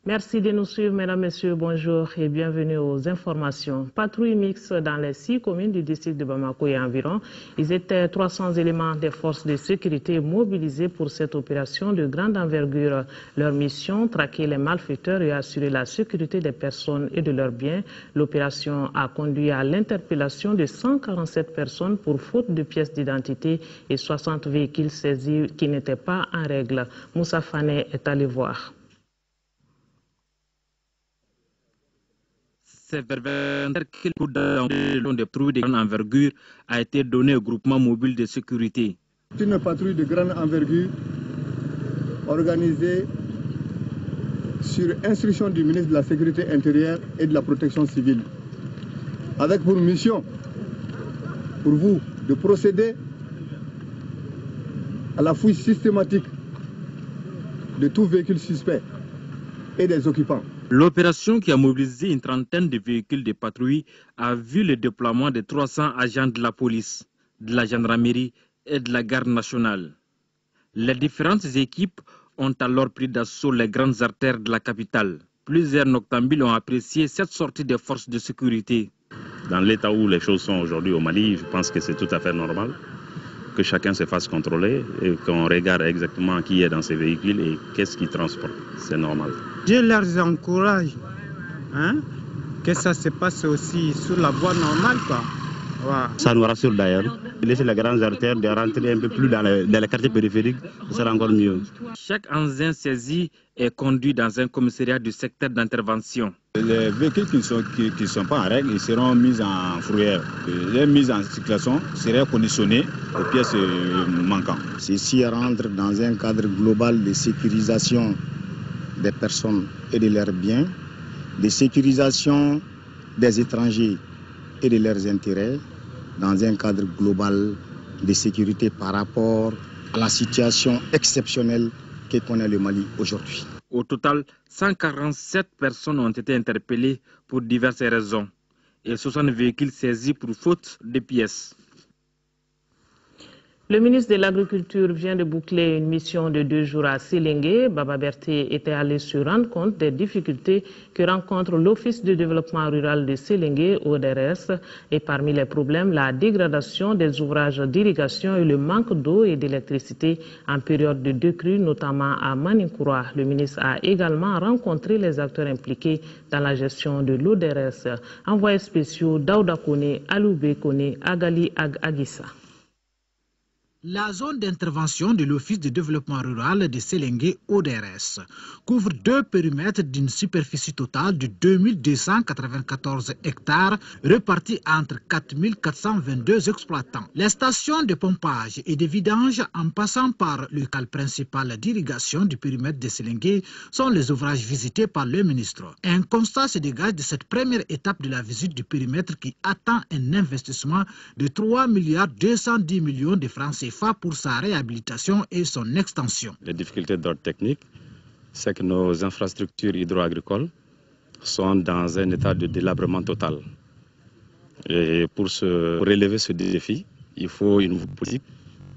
Merci de nous suivre, mesdames, messieurs, bonjour et bienvenue aux informations. Patrouille mixte dans les 6 communes du district de Bamako et environ. Ils étaient 300 éléments des forces de sécurité mobilisés pour cette opération de grande envergure. Leur mission, traquer les malfaiteurs et assurer la sécurité des personnes et de leurs biens. L'opération a conduit à l'interpellation de 147 personnes pour faute de pièces d'identité et 60 véhicules saisis qui n'étaient pas en règle. Moussa Fane est allé voir. Ces verbères qu'il faut de patrouille de grande envergure a été donné au groupement mobile de sécurité. Une patrouille de grande envergure organisée sur instruction du ministre de la Sécurité intérieure et de la Protection civile, avec pour mission, pour vous, de procéder à la fouille systématique de tout véhicule suspect et des occupants. L'opération qui a mobilisé une trentaine de véhicules de patrouille a vu le déploiement de 300 agents de la police, de la gendarmerie et de la garde nationale. Les différentes équipes ont alors pris d'assaut les grandes artères de la capitale. Plusieurs noctambules ont apprécié cette sortie des forces de sécurité. Dans l'état où les choses sont aujourd'hui au Mali, je pense que c'est tout à fait normal que chacun se fasse contrôler et qu'on regarde exactement qui est dans ces véhicules et qu'est-ce qu'ils transportent. C'est normal. Je leur encourage que ça se passe aussi sur la voie normale, quoi. Voilà. Ça nous rassure d'ailleurs. Laisser les grandes artères de rentrer un peu plus dans les quartiers périphériques, ce sera encore mieux. Chaque engin saisi est conduit dans un commissariat du secteur d'intervention. Les véhicules qui ne sont pas en règle, ils seront mis en fourrière. Les mises en circulation seraient conditionnées aux pièces manquantes. Ceci rentre dans un cadre global de sécurisation des personnes et de leurs biens, de sécurisation des étrangers et de leurs intérêts, dans un cadre global de sécurité par rapport à la situation exceptionnelle que connaît le Mali aujourd'hui. Au total, 147 personnes ont été interpellées pour diverses raisons et 60 véhicules saisis pour faute de pièces. Le ministre de l'Agriculture vient de boucler une mission de 2 jours à Séléngué. Baba Berté était allé se rendre compte des difficultés que rencontre l'Office de développement rural de Séléngué, ODRS, et parmi les problèmes, la dégradation des ouvrages d'irrigation et le manque d'eau et d'électricité en période de décrue, notamment à Maninkura. Le ministre a également rencontré les acteurs impliqués dans la gestion de l'ODRS. Envoyés spéciaux Daouda Kone, Aloubé Kone, Agali Agissa. La zone d'intervention de l'Office de développement rural de Séléngué, ODRS, couvre 2 périmètres d'une superficie totale de 2294 hectares répartis entre 4422 exploitants. Les stations de pompage et de vidange en passant par le canal principal d'irrigation du périmètre de Séléngué sont les ouvrages visités par le ministre. Un constat se dégage de cette première étape de la visite du périmètre qui attend un investissement de 3,210 milliards de francs CFA pour sa réhabilitation et son extension. Les difficultés d'ordre technique, c'est que nos infrastructures hydro-agricoles sont dans un état de délabrement total. Et pour relever ce défi, il faut une nouvelle politique,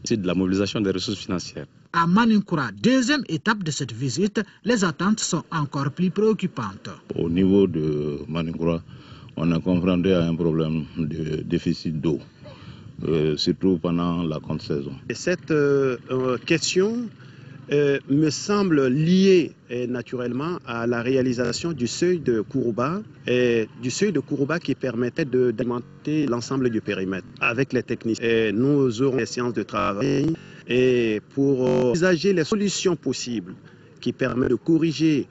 c'est de la mobilisation des ressources financières. À Maninkura, deuxième étape de cette visite, les attentes sont encore plus préoccupantes. Au niveau de Maninkura, on a confronté à un problème de déficit d'eau. Surtout pendant la contre-saison. Cette question me semble liée naturellement à la réalisation du seuil de Kourouba, qui permettait d'alimenter l'ensemble du périmètre avec les techniciens. Nous aurons des séances de travail et pour envisager les solutions possibles qui permettent de corriger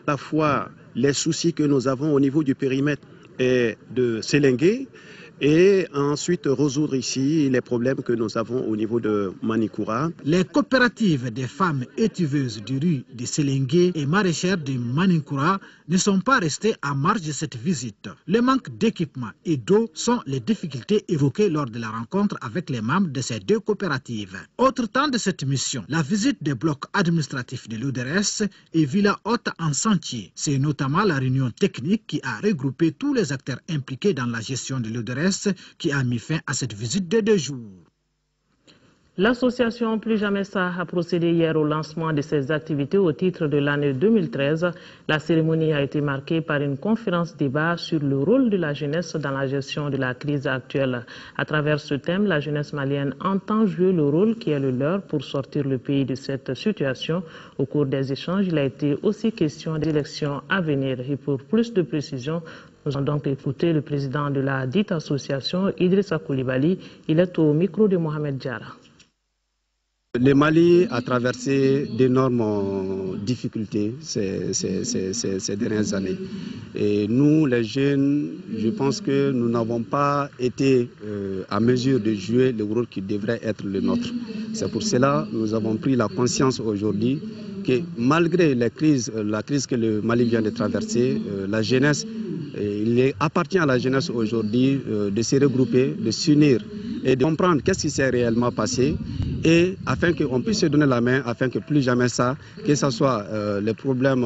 à la fois les soucis que nous avons au niveau du périmètre de Séléngué, et ensuite résoudre ici les problèmes que nous avons au niveau de Maninkura. Les coopératives des femmes étuveuses du riz de Séléngué et maraîchères de Maninkura ne sont pas restées à marge de cette visite. Le manque d'équipement et d'eau sont les difficultés évoquées lors de la rencontre avec les membres de ces 2 coopératives. Autre temps de cette mission, la visite des blocs administratifs de l'ODRS et Villa Haute en Sentier. C'est notamment la réunion technique qui a regroupé tous les acteurs impliqués dans la gestion de l'ODRS qui a mis fin à cette visite de 2 jours. L'association Plus Jamais Ça a procédé hier au lancement de ses activités au titre de l'année 2013. La cérémonie a été marquée par une conférence-débat sur le rôle de la jeunesse dans la gestion de la crise actuelle. À travers ce thème, la jeunesse malienne entend jouer le rôle qui est le leur pour sortir le pays de cette situation. Au cours des échanges, il a été aussi question des élections à venir. Et pour plus de précisions, nous allons donc écouter le président de la dite association, Idrissa Koulibaly. Il est au micro de Mohamed Diarra. Le Mali a traversé d'énormes difficultés ces dernières années. Et nous, les jeunes, je pense que nous n'avons pas été à mesure de jouer le rôle qui devrait être le nôtre. C'est pour cela que nous avons pris la conscience aujourd'hui que malgré la crise que le Mali vient de traverser, la jeunesse, il appartient à la jeunesse aujourd'hui de se regrouper, de s'unir et de comprendre qu'est-ce qui s'est réellement passé, et afin qu'on puisse se donner la main, afin que plus jamais ça, que ce soit les problèmes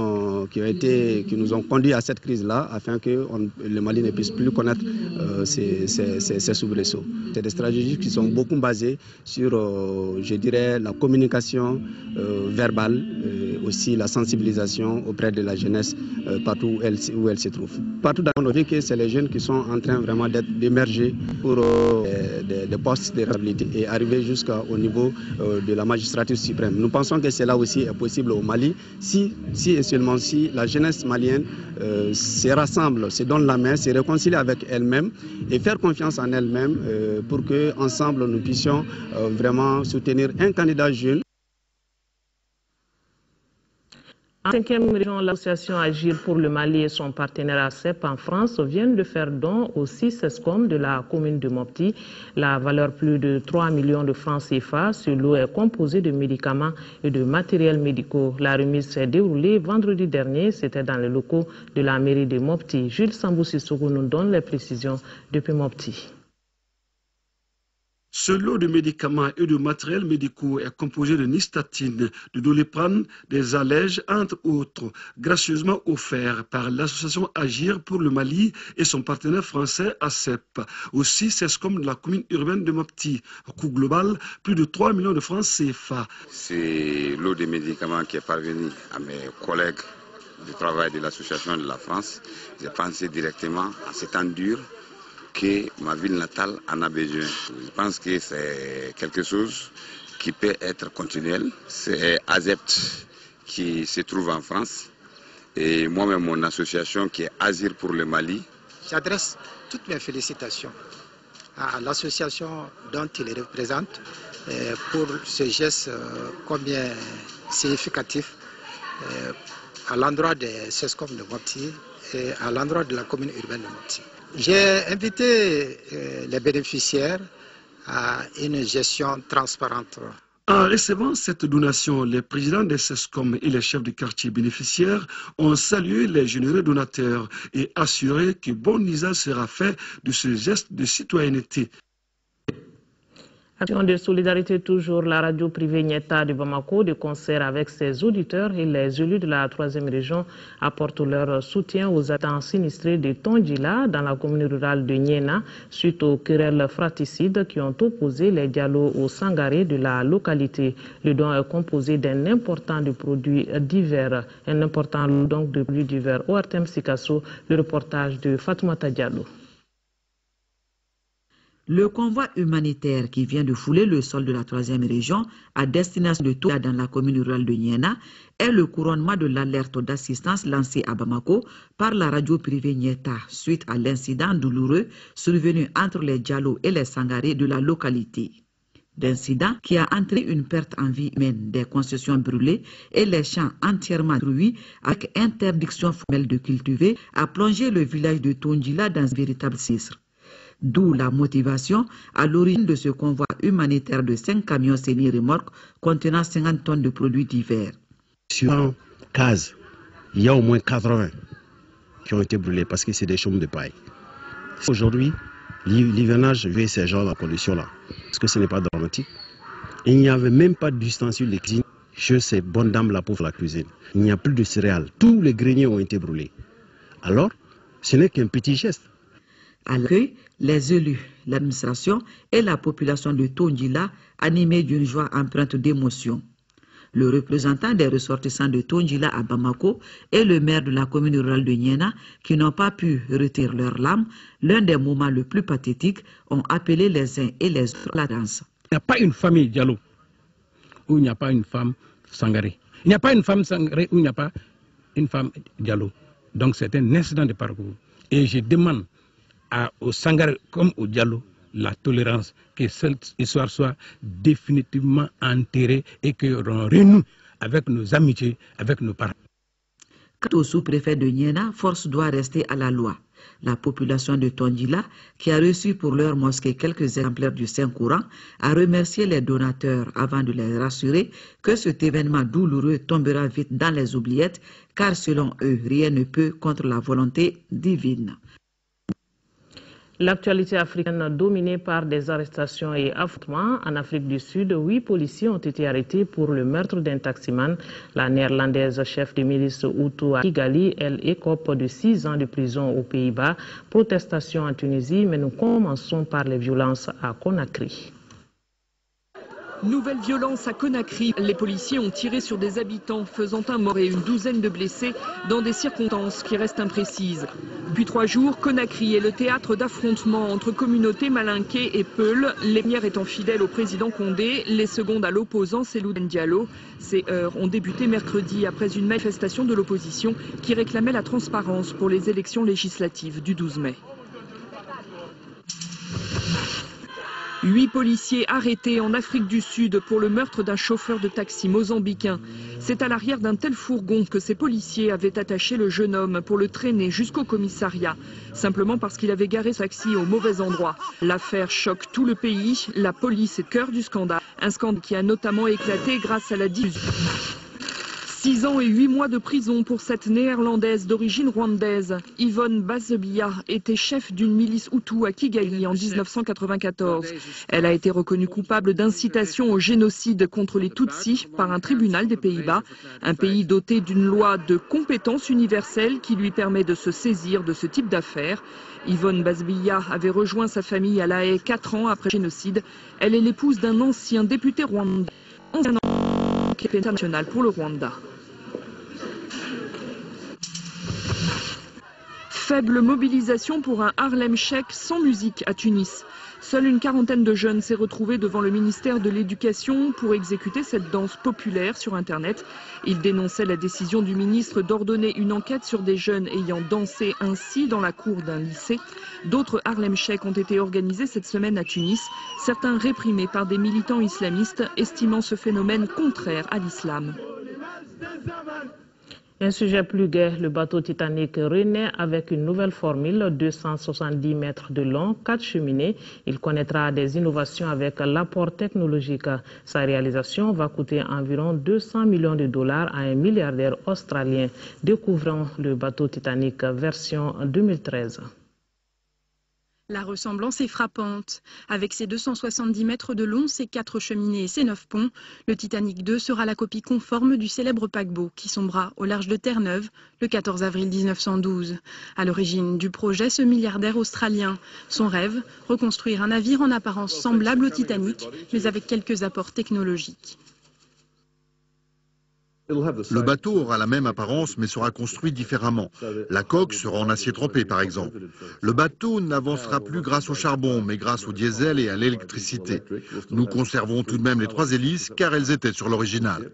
qui nous ont conduits à cette crise-là, afin que le Mali ne puisse plus connaître ces soubresauts. C'est des stratégies qui sont beaucoup basées sur, je dirais, la communication verbale, aussi la sensibilisation auprès de la jeunesse partout où elle se trouve. Partout dans le monde, on dit que c'est les jeunes qui sont en train vraiment d'émerger pour des postes de responsabilité et arriver jusqu'au niveau de la magistrature suprême. Nous pensons que cela aussi est possible au Mali si et seulement si la jeunesse malienne se rassemble, se donne la main, se réconcilie avec elle-même et faire confiance en elle-même pour qu'ensemble nous puissions vraiment soutenir un candidat jeune. En 5e région, l'association Agir pour le Mali et son partenaire ACEP en France viennent de faire don au 6 SESCOM de la commune de Mopti. La valeur plus de 3 millions de francs CFA. Ce lot est composé de médicaments et de matériels médicaux. La remise s'est déroulée vendredi dernier. C'était dans les locaux de la mairie de Mopti. Jules Sambou-Sissoko nous donne les précisions depuis Mopti. Ce lot de médicaments et de matériels médicaux est composé de nystatine, de doliprane, des allèges, entre autres, gracieusement offerts par l'association Agir pour le Mali et son partenaire français ACEP. Aussi, c'est comme de la commune urbaine de Mopti. Coût global, plus de 3 millions de francs CFA. C'est l'eau de médicaments qui est parvenu à mes collègues du travail de l'association de la France. J'ai pensé directement à ces temps durs que ma ville natale en a besoin. Je pense que c'est quelque chose qui peut être continuel. C'est AZEPT qui se trouve en France et moi-même mon association qui est Agir pour le Mali. J'adresse toutes mes félicitations à l'association dont il représente pour ce geste combien significatif à l'endroit des SESCOM de Mopti et à l'endroit de la commune urbaine de Mopti. J'ai invité les bénéficiaires à une gestion transparente. En recevant cette donation, les présidents des SESCOM et les chefs de quartier bénéficiaires ont salué les généreux donateurs et assuré que bon usage sera fait de ce geste de citoyenneté. Action de solidarité toujours, la radio privée Nieta de Bamako, de concert avec ses auditeurs et les élus de la 3e région, apportent leur soutien aux habitants sinistrés de Tondjila dans la commune rurale de Niena suite aux querelles fraticides qui ont opposé les Diallo aux Sangaré de la localité. Le don est composé d'un important de produits divers, un important lot donc de produits divers. Au Artem Sikasso, le reportage de Fatoumata Diallo. Le convoi humanitaire qui vient de fouler le sol de la 3e région à destination de Toula dans la commune rurale de Niena est le couronnement de l'alerte d'assistance lancée à Bamako par la radio privée Nieta suite à l'incident douloureux survenu entre les Diallo et les Sangaré de la localité. D'incident qui a entraîné une perte en vie humaine, des concessions brûlées et les champs entièrement détruits avec interdiction formelle de cultiver a plongé le village de Tondjila dans un véritable sinistre. D'où la motivation à l'origine de ce convoi humanitaire de 5 camions semi-remorques contenant 50 tonnes de produits divers. Sur 100 cases, il y a au moins 80 qui ont été brûlés parce que c'est des chaumes de paille. Aujourd'hui, l'hivernage vit ces genres de conditions-là. Parce que ce n'est pas dramatique. Il n'y avait même pas d'ustensiles de cuisine chez ces bonnes dames-là pour la cuisine. Il n'y a plus de céréales. Tous les greniers ont été brûlés. Alors, ce n'est qu'un petit geste. À l'accueil, les élus, l'administration et la population de Tondjila animés d'une joie empreinte d'émotion. Le représentant des ressortissants de Tondjila à Bamako et le maire de la commune rurale de Niena, qui n'ont pas pu retirer leurs larmes, l'un des moments les plus pathétiques, ont appelé les uns et les autres à la danse. Il n'y a pas une famille Diallo où il n'y a pas une femme Sangaré. Il n'y a pas une femme Sangaré où il n'y a pas une femme Diallo. Donc c'est un incident de parcours. Et je demande aux Sangaré comme aux Diallo la tolérance, que cette histoire soit définitivement enterrée et que l'on renoue avec nos amitiés, avec nos parents. Quant au sous-préfet de Niena, force doit rester à la loi. La population de Tondjila, qui a reçu pour leur mosquée quelques exemplaires du Saint-Coran, a remercié les donateurs avant de les rassurer que cet événement douloureux tombera vite dans les oubliettes, car selon eux, rien ne peut contre la volonté divine. L'actualité africaine dominée par des arrestations et affrontements. En Afrique du Sud, 8 policiers ont été arrêtés pour le meurtre d'un taximan. La néerlandaise chef de milice Hutu à Kigali, elle écope de 6 ans de prison aux Pays-Bas. Protestation en Tunisie, mais nous commençons par les violences à Conakry. Nouvelle violence à Conakry. Les policiers ont tiré sur des habitants, faisant un mort et une douzaine de blessés dans des circonstances qui restent imprécises. Depuis 3 jours, Conakry est le théâtre d'affrontements entre communautés malinquées et Peul, les premières étant fidèles au président Condé, les secondes à l'opposant Cellou Diallo. Ces heurts ont débuté mercredi après une manifestation de l'opposition qui réclamait la transparence pour les élections législatives du 12 mai. 8 policiers arrêtés en Afrique du Sud pour le meurtre d'un chauffeur de taxi mozambicain. C'est à l'arrière d'un tel fourgon que ces policiers avaient attaché le jeune homme pour le traîner jusqu'au commissariat, simplement parce qu'il avait garé son taxi au mauvais endroit. L'affaire choque tout le pays, la police est cœur du scandale. Un scandale qui a notamment éclaté grâce à la diffusion. 6 ans et 8 mois de prison pour cette néerlandaise d'origine rwandaise. Yvonne Bazebia était chef d'une milice Hutu à Kigali en 1994. Elle a été reconnue coupable d'incitation au génocide contre les Tutsis par un tribunal des Pays-Bas, un pays doté d'une loi de compétences universelle qui lui permet de se saisir de ce type d'affaires. Yvonne Bazebia avait rejoint sa famille à La Haye 4 ans après le génocide. Elle est l'épouse d'un ancien député rwandais, ancien enquête internationale pour le Rwanda. Faible mobilisation pour un Harlem Shake sans musique à Tunis. Seule une quarantaine de jeunes s'est retrouvée devant le ministère de l'Éducation pour exécuter cette danse populaire sur Internet. Ils dénonçaient la décision du ministre d'ordonner une enquête sur des jeunes ayant dansé ainsi dans la cour d'un lycée. D'autres Harlem Shake ont été organisés cette semaine à Tunis, certains réprimés par des militants islamistes estimant ce phénomène contraire à l'islam. Un sujet plus gai, le bateau Titanic renaît avec une nouvelle formule, 270 mètres de long, 4 cheminées. Il connaîtra des innovations avec l'apport technologique. Sa réalisation va coûter environ 200 millions de dollars à un milliardaire australien. Découvrons le bateau Titanic version 2013. La ressemblance est frappante. Avec ses 270 mètres de long, ses 4 cheminées et ses 9 ponts, le Titanic 2 sera la copie conforme du célèbre paquebot qui sombra au large de Terre-Neuve le 14 avril 1912. À l'origine du projet, ce milliardaire australien. Son rêve, reconstruire un navire en apparence semblable au Titanic, mais avec quelques apports technologiques. Le bateau aura la même apparence mais sera construit différemment. La coque sera en acier trempé par exemple. Le bateau n'avancera plus grâce au charbon mais grâce au diesel et à l'électricité. Nous conservons tout de même les 3 hélices car elles étaient sur l'original.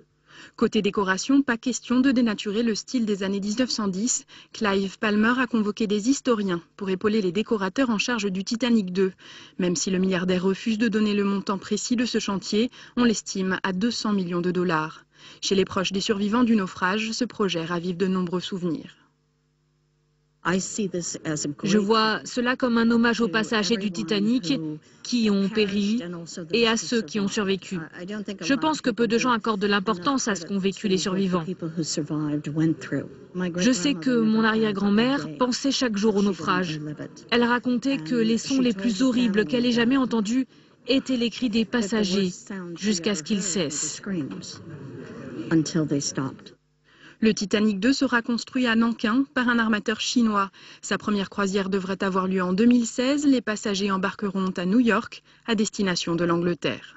Côté décoration, pas question de dénaturer le style des années 1910. Clive Palmer a convoqué des historiens pour épauler les décorateurs en charge du Titanic 2. Même si le milliardaire refuse de donner le montant précis de ce chantier, on l'estime à 200 millions de dollars. Chez les proches des survivants du naufrage, ce projet ravive de nombreux souvenirs. Je vois cela comme un hommage aux passagers du Titanic qui ont péri et à ceux qui ont survécu. Je pense que peu de gens accordent de l'importance à ce qu'ont vécu les survivants. Je sais que mon arrière-grand-mère pensait chaque jour au naufrage. Elle racontait que les sons les plus horribles qu'elle ait jamais entendus étaient les cris des passagers jusqu'à ce qu'ils cessent. Le Titanic 2 sera construit à Nankin par un armateur chinois. Sa première croisière devrait avoir lieu en 2016. Les passagers embarqueront à New York, à destination de l'Angleterre.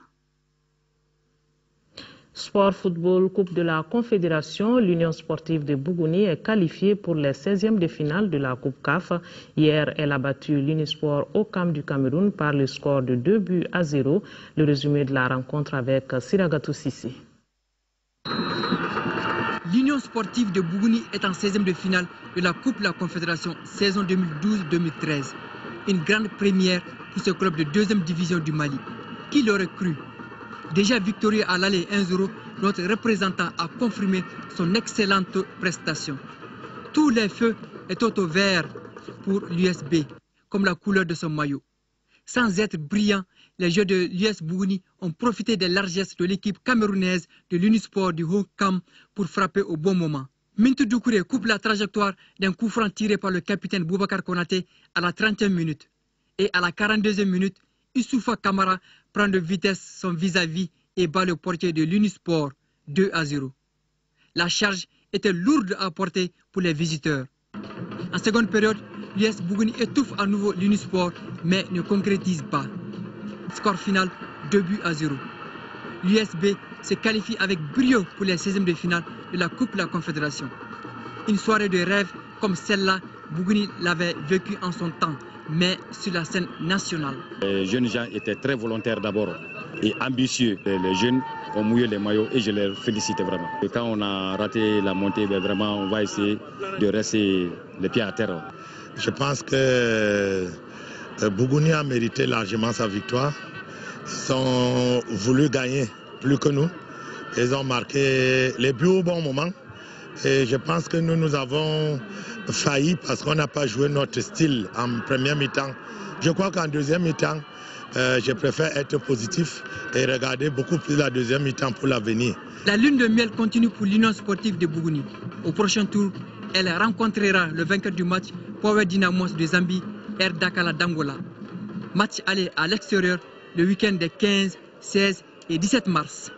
Sport football, Coupe de la Confédération, l'Union sportive de Bougouni est qualifiée pour les 16e de finale de la Coupe CAF. Hier, elle a battu l'Unisport au Camp du Cameroun par le score de 2-0. Le résumé de la rencontre avec Siragatou Sissi. L'Union sportive de Bougouni est en 16e de finale de la Coupe de la Confédération saison 2012-2013. Une grande première pour ce club de 2e division du Mali. Qui l'aurait cru? Déjà victorieux à l'aller 1-0, notre représentant a confirmé son excellente prestation. Tous les feux étaient au vert pour l'USB, comme la couleur de son maillot. Sans être brillants, les joueurs de l'US Bougouni ont profité des largesses de l'équipe camerounaise de l'Unisport du Haut-Cam pour frapper au bon moment. Mintou Doucouré coupe la trajectoire d'un coup franc tiré par le capitaine Boubacar Konaté à la 30e minute. Et à la 42e minute, Issoufa Kamara prend de vitesse son vis-à-vis et bat le portier de l'Unisport 2-0. La charge était lourde à porter pour les visiteurs. En seconde période, l'US Bougouni étouffe à nouveau l'Unisport mais ne concrétise pas. Score final 2-0. L'USB se qualifie avec brio pour les 16e de finale de la Coupe de la Confédération. Une soirée de rêve comme celle-là, Bougouni l'avait vécue en son temps, mais sur la scène nationale. Les jeunes gens étaient très volontaires d'abord et ambitieux. Les jeunes ont mouillé les maillots et je les félicite vraiment. Et quand on a raté la montée, vraiment on va essayer de rester les pieds à terre. Je pense que Bougouni a mérité largement sa victoire. Ils ont voulu gagner plus que nous. Ils ont marqué les buts au bon moment. Et je pense que nous avons failli parce qu'on n'a pas joué notre style en première mi-temps. Je crois qu'en deuxième mi-temps, je préfère être positif et regarder beaucoup plus la deuxième mi-temps pour l'avenir. La lune de miel continue pour l'Union sportive de Bougouni. Au prochain tour, elle rencontrera le vainqueur du match, Power Dynamos de Zambie, Air Dakala d'Angola. Match aller à l'extérieur le week-end des 15, 16 et 17 mars.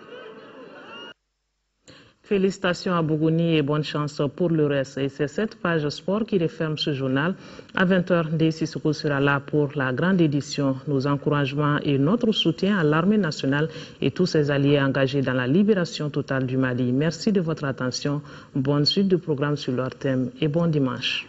Félicitations à Bougouni et bonne chance pour le reste. Et c'est cette page sport qui referme ce journal. À 20h, Dessissoko sera là pour la grande édition. Nos encouragements et notre soutien à l'armée nationale et tous ses alliés engagés dans la libération totale du Mali. Merci de votre attention. Bonne suite de programme sur leur thème et bon dimanche.